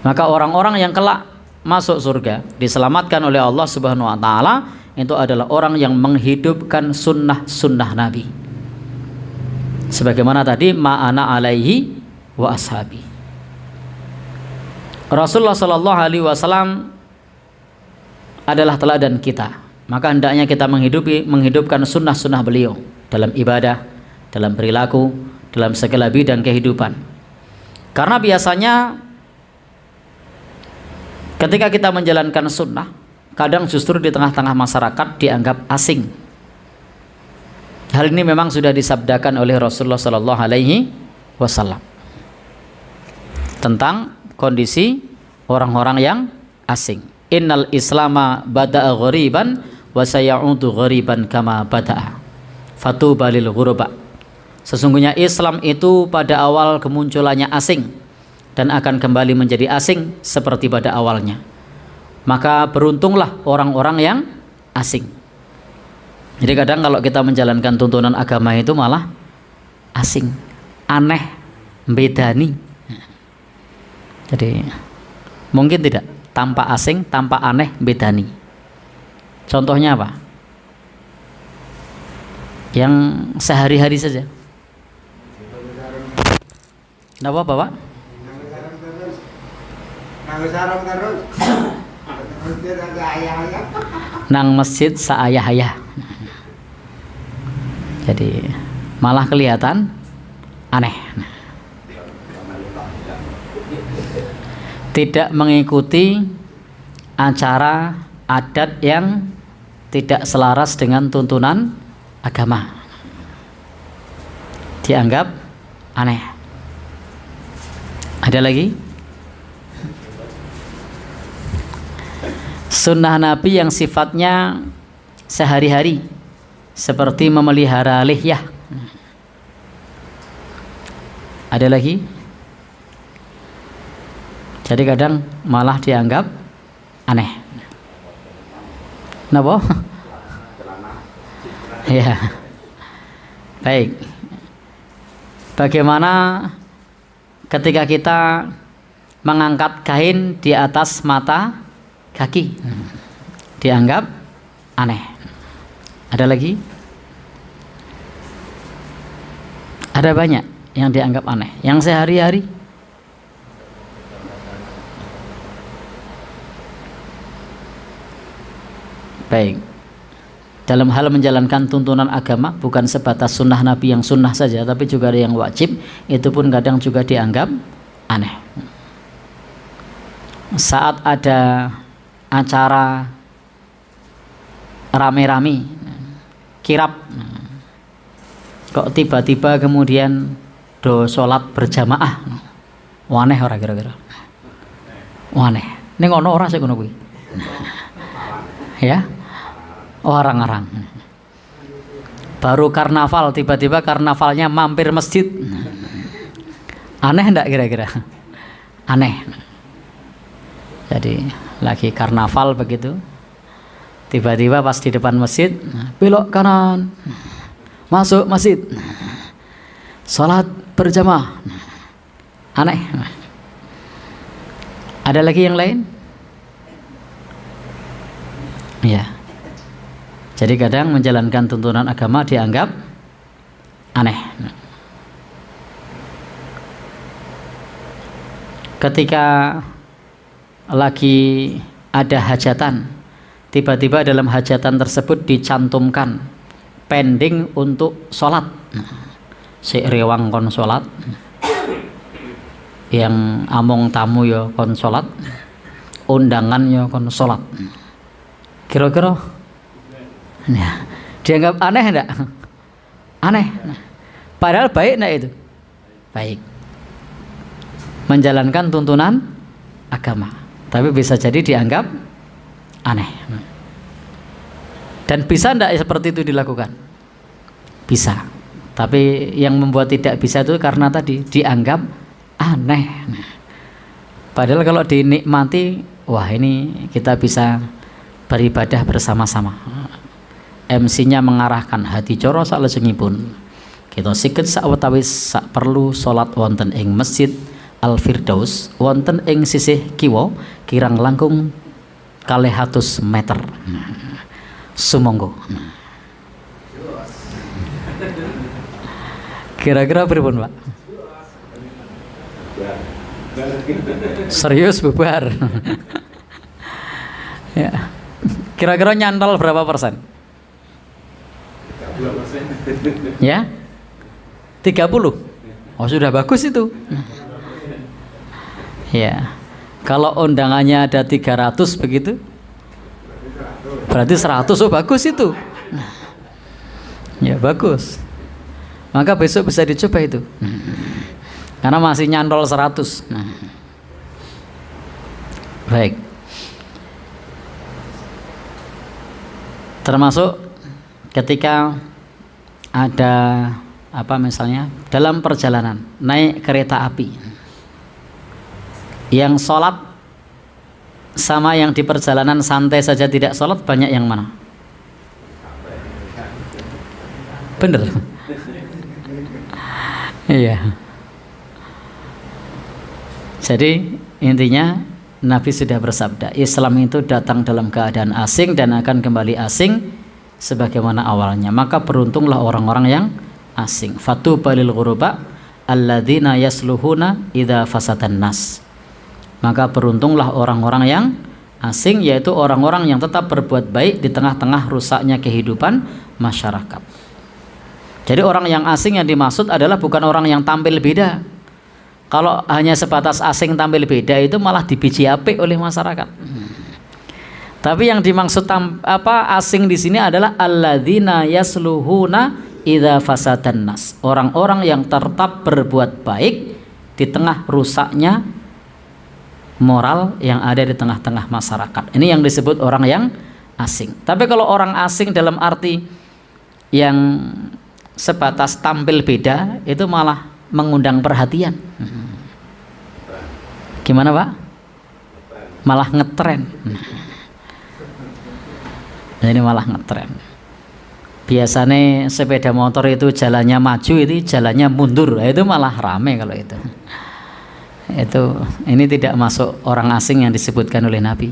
Maka orang-orang yang kelak masuk surga diselamatkan oleh Allah Subhanahu wa taala itu adalah orang yang menghidupkan sunnah-sunnah Nabi. Sebagaimana tadi ma'ana alaihi wa ashabi. Rasulullah sallallahu alaihi wasallam adalah teladan kita. Maka hendaknya kita menghidupkan sunnah-sunnah beliau dalam ibadah, dalam perilaku, dalam segala bidang kehidupan. Karena biasanya ketika kita menjalankan sunnah, kadang justru di tengah-tengah masyarakat dianggap asing. Hal ini memang sudah disabdakan oleh Rasulullah sallallahu alaihi wasallam tentang kondisi orang-orang yang asing. Innal islama bada'a ghariban wa sayaudu ghariban kama bada'a. Fatuba lil ghuraba. Sesungguhnya Islam itu pada awal kemunculannya asing dan akan kembali menjadi asing seperti pada awalnya. Maka beruntunglah orang-orang yang asing. Jadi kadang kalau kita menjalankan tuntunan agama itu malah asing, aneh, bedani. Jadi mungkin tidak, tanpa asing, tanpa aneh, bedani. Contohnya apa? Yang sehari-hari saja. Kenapa Bapak? Nang masjid saayah-ayah. Jadi malah kelihatan aneh. Tidak mengikuti acara adat yang tidak selaras dengan tuntunan agama, dianggap aneh. Ada lagi sunnah Nabi yang sifatnya sehari-hari, seperti memelihara lihyah. Ada lagi. Jadi kadang malah dianggap aneh. Kenapa? Ya. Baik. Bagaimana ketika kita mengangkat kain di atas mata kaki? Dianggap aneh. Ada lagi? Ada banyak yang dianggap aneh. Yang sehari-hari. Baik. Dalam hal menjalankan tuntunan agama bukan sebatas sunnah Nabi yang sunnah saja, tapi juga ada yang wajib, itu pun kadang juga dianggap aneh. Saat ada acara rame-rame, kirap, kok tiba-tiba kemudian do sholat berjamaah, waneh ora kira-kira? Waneh. Ning ono ora sing ngono kuwi. Ya. Orang-orang baru karnaval, tiba-tiba karnavalnya mampir masjid. Aneh enggak kira-kira? Aneh. Jadi lagi karnaval begitu, tiba-tiba pas di depan masjid, belok kanan, masuk masjid, sholat berjamaah. Aneh. Ada lagi yang lain? Ya. Jadi kadang menjalankan tuntunan agama dianggap aneh. Ketika lagi ada hajatan, tiba-tiba dalam hajatan tersebut dicantumkan pending untuk sholat. Si rewang kon sholat, yang among tamu ya kon sholat, undangan ya kon sholat. Kira-kira ya, dianggap aneh enggak? Aneh. Padahal baik enggak itu? Baik. Menjalankan tuntunan agama, tapi bisa jadi dianggap aneh. Dan bisa enggak seperti itu dilakukan? Bisa. Tapi yang membuat tidak bisa itu karena tadi dianggap aneh. Padahal kalau dinikmati, wah ini kita bisa beribadah bersama-sama. MC-nya mengarahkan hati coro salajengipun kita sikit sawetawis sak perlu salat wonten ing masjid Al Firdaus wonten ing sisih kiwa kirang langkung 200 meter. Sumangga. Kira-kira pripun, Pak? Serius bubar. Ya. Kira-kira nyantol berapa persen? 30%. Ya? 30. Oh, sudah bagus itu. Ya. Kalau undangannya ada 300 begitu? Berarti 100. Oh, bagus itu. Ya, bagus. Maka besok bisa dicoba itu. Karena masih nyantol 100. Baik. Termasuk ketika ada apa misalnya dalam perjalanan naik kereta api, yang sholat sama yang di perjalanan santai saja tidak sholat, banyak yang mana? Bener. Iya. Jadi intinya Nabi sudah bersabda, Islam itu datang dalam keadaan asing dan akan kembali asing sebagaimana awalnya. Maka beruntunglah orang-orang yang asing. Fatuba lil ghuraba alladzina yasluhuna idza fasadan nas. Maka beruntunglah orang-orang yang asing, yaitu orang-orang yang tetap berbuat baik di tengah-tengah rusaknya kehidupan masyarakat. Jadi orang yang asing yang dimaksud adalah bukan orang yang tampil beda. Kalau hanya sebatas asing tampil beda itu malah dibiji apik oleh masyarakat. Tapi yang dimaksud asing di sini adalah alladzina yasluhuna idza fasadan nas. Orang-orang yang tetap berbuat baik di tengah rusaknya moral yang ada di tengah-tengah masyarakat. Ini yang disebut orang yang asing. Tapi kalau orang asing dalam arti yang sebatas tampil beda itu malah mengundang perhatian. Gimana, Pak? Malah ngetren. Ini malah ngetren. Biasanya sepeda motor itu jalannya maju, itu jalannya mundur. Itu malah rame kalau itu. Ini tidak masuk orang asing yang disebutkan oleh Nabi.